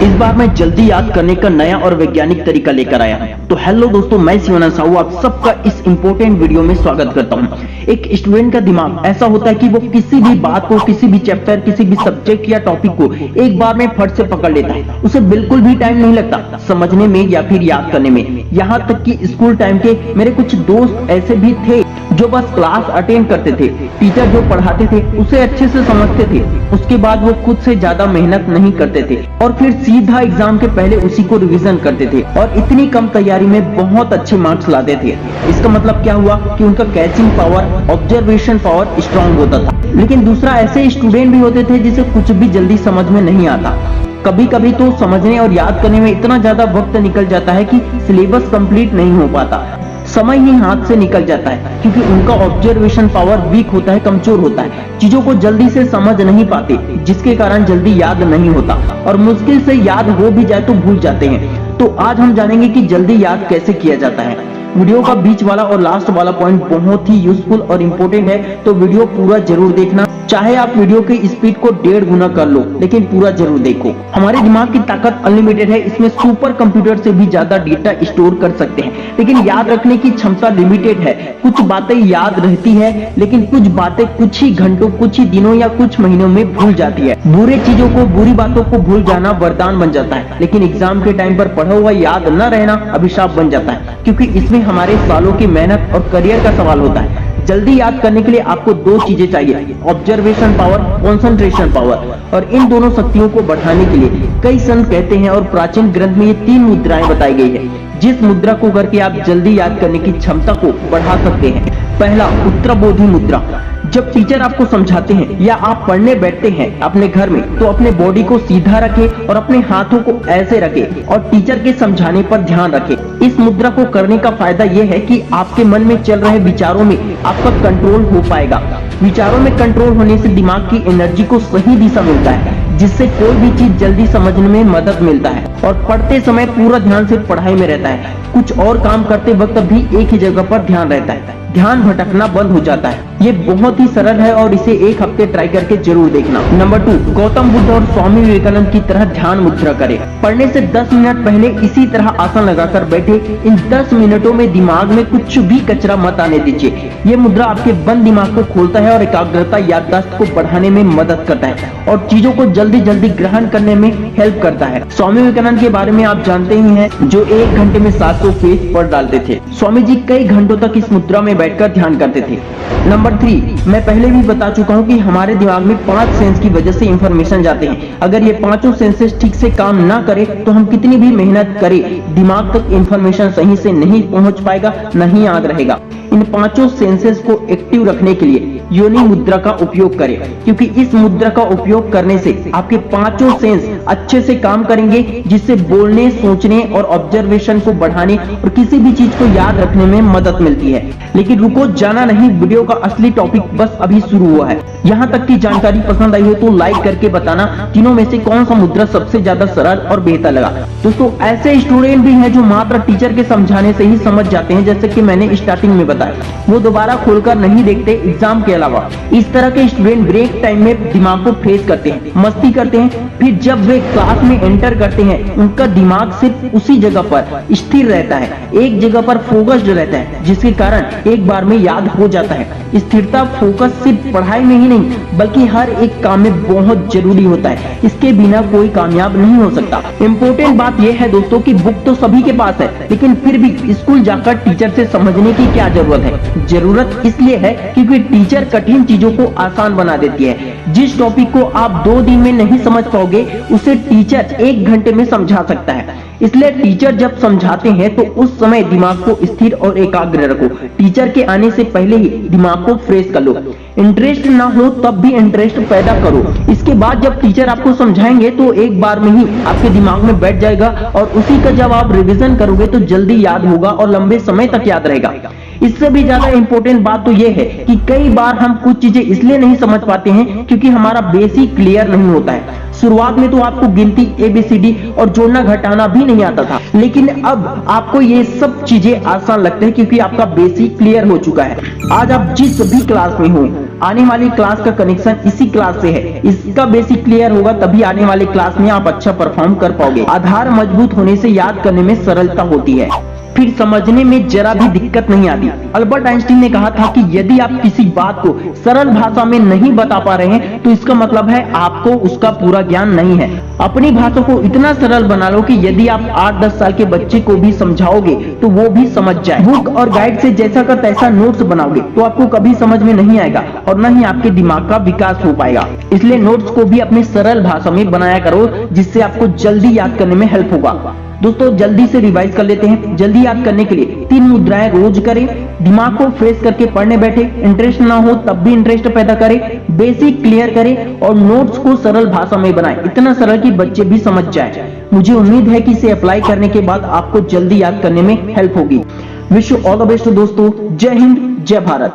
इस बार मैं जल्दी याद करने का नया और वैज्ञानिक तरीका लेकर आया हूँ। तो हेलो दोस्तों, मैं शिवानंद साहू आप सबका इस इंपॉर्टेंट वीडियो में स्वागत करता हूँ। एक स्टूडेंट का दिमाग ऐसा होता है कि वो किसी भी बात को, किसी भी चैप्टर, किसी भी सब्जेक्ट या टॉपिक को एक बार में फट से पकड़ लेता है। उसे बिल्कुल भी टाइम नहीं लगता समझने में या फिर याद करने में। यहाँ तक कि स्कूल टाइम के मेरे कुछ दोस्त ऐसे भी थे जो बस क्लास अटेंड करते थे, टीचर जो पढ़ाते थे उसे अच्छे से समझते थे, उसके बाद वो खुद से ज्यादा मेहनत नहीं करते थे और फिर सीधा एग्जाम के पहले उसी को रिवीजन करते थे और इतनी कम तैयारी में बहुत अच्छे मार्क्स लाते थे। इसका मतलब क्या हुआ कि उनका catching power, observation power strong होता था। लेकिन दूसरा ऐसे स्टूडेंट भी होते थे जिसे कुछ भी जल्दी समझ में नहीं आता। कभी कभी तो समझने और याद करने में इतना ज्यादा वक्त निकल जाता है कि सिलेबस कंप्लीट नहीं हो पाता, समय ही हाथ से निकल जाता है, क्योंकि उनका ऑब्जर्वेशन पावर वीक होता है, कमजोर होता है। चीजों को जल्दी से समझ नहीं पाते, जिसके कारण जल्दी याद नहीं होता और मुश्किल से याद हो भी जाए तो भूल जाते हैं। तो आज हम जानेंगे कि जल्दी याद कैसे किया जाता है। वीडियो का बीच वाला और लास्ट वाला पॉइंट बहुत ही यूजफुल और इम्पोर्टेंट है, तो वीडियो पूरा जरूर देखना। चाहे आप वीडियो की स्पीड को 1.5 गुना कर लो, लेकिन पूरा जरूर देखो। हमारे दिमाग की ताकत अनलिमिटेड है, इसमें सुपर कंप्यूटर से भी ज्यादा डेटा स्टोर कर सकते हैं, लेकिन याद रखने की क्षमता लिमिटेड है। कुछ बातें याद रहती है, लेकिन कुछ बातें कुछ ही घंटों, कुछ ही दिनों या कुछ महीनों में भूल जाती है। बुरी चीजों को, बुरी बातों को भूल जाना वरदान बन जाता है, लेकिन एग्जाम के टाइम पर पढ़ा हुआ याद न रहना अभिशाप बन जाता है, क्योंकि इसमें हमारे सालों की मेहनत और करियर का सवाल होता है। जल्दी याद करने के लिए आपको 2 चीजें चाहिए, ऑब्जर्वेशन पावर, कंसंट्रेशन पावर। और इन दोनों शक्तियों को बढ़ाने के लिए कई संत कहते हैं और प्राचीन ग्रंथ में ये 3 मुद्राएं बताई गई है, जिस मुद्रा को करके आप जल्दी याद करने की क्षमता को बढ़ा सकते हैं। पहला, उत्तरबोधि मुद्रा। जब टीचर आपको समझाते हैं या आप पढ़ने बैठते हैं अपने घर में, तो अपने बॉडी को सीधा रखें और अपने हाथों को ऐसे रखें और टीचर के समझाने पर ध्यान रखें। इस मुद्रा को करने का फायदा यह है कि आपके मन में चल रहे विचारों में आपका कंट्रोल हो पाएगा। विचारों में कंट्रोल होने से दिमाग की एनर्जी को सही दिशा मिलता है, जिससे कोई भी चीज जल्दी समझने में मदद मिलता है और पढ़ते समय पूरा ध्यान सिर्फ पढ़ाई में रहता है। कुछ और काम करते वक्त भी एक ही जगह पर ध्यान रहता है, ध्यान भटकना बंद हो जाता है। ये बहुत ही सरल है और इसे 1 हफ्ते ट्राई करके जरूर देखना। नंबर 2, गौतम बुद्ध और स्वामी विवेकानंद की तरह ध्यान मुद्रा करें। पढ़ने से 10 मिनट पहले इसी तरह आसन लगाकर बैठे। इन 10 मिनटों में दिमाग में कुछ भी कचरा मत आने दीजिए। ये मुद्रा आपके बंद दिमाग को खोलता है और एकाग्रता, याददाश्त को बढ़ाने में मदद करता है और चीजों को जल्दी जल्दी ग्रहण करने में हेल्प करता है। स्वामी विवेकानंद के बारे में आप जानते ही हैं, जो 1 घंटे में 700 पेज पढ़ डालते थे। स्वामी जी कई घंटों तक इस मुद्रा में बैठकर ध्यान करते थे। नंबर 3, मैं पहले भी बता चुका हूँ कि हमारे दिमाग में 5 सेंस की वजह से इंफॉर्मेशन जाते हैं। अगर ये 5 सेंसेस ठीक से काम ना करे तो हम कितनी भी मेहनत करें, दिमाग तक इंफॉर्मेशन सही से नहीं पहुंच पाएगा, नहीं याद रहेगा। इन 5 सेंसेस को एक्टिव रखने के लिए योनि मुद्रा का उपयोग करें, क्योंकि इस मुद्रा का उपयोग करने से आपके 5 सेंस अच्छे से काम करेंगे, जिससे बोलने, सोचने और ऑब्जर्वेशन को बढ़ाने और किसी भी चीज को याद रखने में मदद मिलती है। लेकिन रुको, जाना नहीं, वीडियो का असली टॉपिक बस अभी शुरू हुआ है। यहाँ तक की जानकारी पसंद आई हो तो लाइक करके बताना तीनों में से कौन सा मुद्रा सबसे ज्यादा सरल और बेहतर लगा। दोस्तों, ऐसे स्टूडेंट भी हैं जो मात्र टीचर के समझाने से ही समझ जाते हैं, जैसे कि मैंने स्टार्टिंग में बताया। वो दोबारा खोलकर नहीं देखते एग्जाम के अलावा। इस तरह के स्टूडेंट ब्रेक टाइम में दिमाग को फ्रेश करते हैं, मस्ती करते हैं, फिर जब वे क्लास में एंटर करते हैं उनका दिमाग सिर्फ उसी जगह पर स्थिर रहता है, एक जगह पर फोकस्ड रहता है, जिसके कारण एक बार में याद हो जाता है। स्थिरता, फोकस सिर्फ पढ़ाई में ही नहीं बल्कि हर एक काम में बहुत जरूरी होता है। इसके बिना कोई कामयाब नहीं हो सकता। इम्पोर्टेंट बात यह है दोस्तों कि बुक तो सभी के पास है, लेकिन फिर भी स्कूल जाकर टीचर से समझने की क्या जरूरत है? जरूरत इसलिए है क्योंकि टीचर कठिन चीजों को आसान बना देती है। जिस टॉपिक को आप 2 दिन में नहीं समझ पाओगे, उसे टीचर 1 घंटे में समझा सकता है। इसलिए टीचर जब समझाते हैं तो उस समय दिमाग को स्थिर और एकाग्र रखो। टीचर के आने से पहले ही दिमाग को फ्रेश कर लो। इंटरेस्ट ना हो तब भी इंटरेस्ट पैदा करो। इसके बाद जब टीचर आपको समझाएंगे तो एक बार में ही आपके दिमाग में बैठ जाएगा और उसी का जब आप रिवीजन करोगे तो जल्दी याद होगा और लंबे समय तक याद रहेगा। इससे भी ज्यादा इंपॉर्टेंट बात तो यह है कि कई बार हम कुछ चीजें इसलिए नहीं समझ पाते हैं क्योंकि हमारा बेसिक क्लियर नहीं होता है। शुरुआत में तो आपको गिनती, ABCD और जोड़ना घटाना भी नहीं आता था, लेकिन अब आपको ये सब चीजें आसान लगते हैं क्योंकि आपका बेसिक क्लियर हो चुका है। आज आप जिस भी क्लास में हो, आने वाली क्लास का कनेक्शन इसी क्लास से है। इसका बेसिक क्लियर होगा तभी आने वाली क्लास में आप अच्छा परफॉर्म कर पाओगे। आधार मजबूत होने से याद करने में सरलता होती है, फिर समझने में जरा भी दिक्कत नहीं आती। अल्बर्ट आइंस्टीन ने कहा था कि यदि आप किसी बात को सरल भाषा में नहीं बता पा रहे हैं तो इसका मतलब है आपको उसका पूरा ज्ञान नहीं है। अपनी भाषा को इतना सरल बना लो कि यदि आप 8-10 साल के बच्चे को भी समझाओगे तो वो भी समझ जाए। बुक और गाइड से जैसा का तैसा नोट्स बनाओगे तो आपको कभी समझ में नहीं आएगा और न ही आपके दिमाग का विकास हो पाएगा। इसलिए नोट्स को भी अपनी सरल भाषा में बनाया करो, जिससे आपको जल्दी याद करने में हेल्प होगा। दोस्तों जल्दी से रिवाइज कर लेते हैं। जल्दी याद करने के लिए 3 मुद्राएं रोज करें, दिमाग को फ्रेश करके पढ़ने बैठे, इंटरेस्ट ना हो तब भी इंटरेस्ट पैदा करें, बेसिक क्लियर करें और नोट्स को सरल भाषा में बनाएं, इतना सरल कि बच्चे भी समझ जाए। मुझे उम्मीद है कि इसे अप्लाई करने के बाद आपको जल्दी याद करने में हेल्प होगी। Wish you all the best दोस्तों। जय हिंद, जय भारत।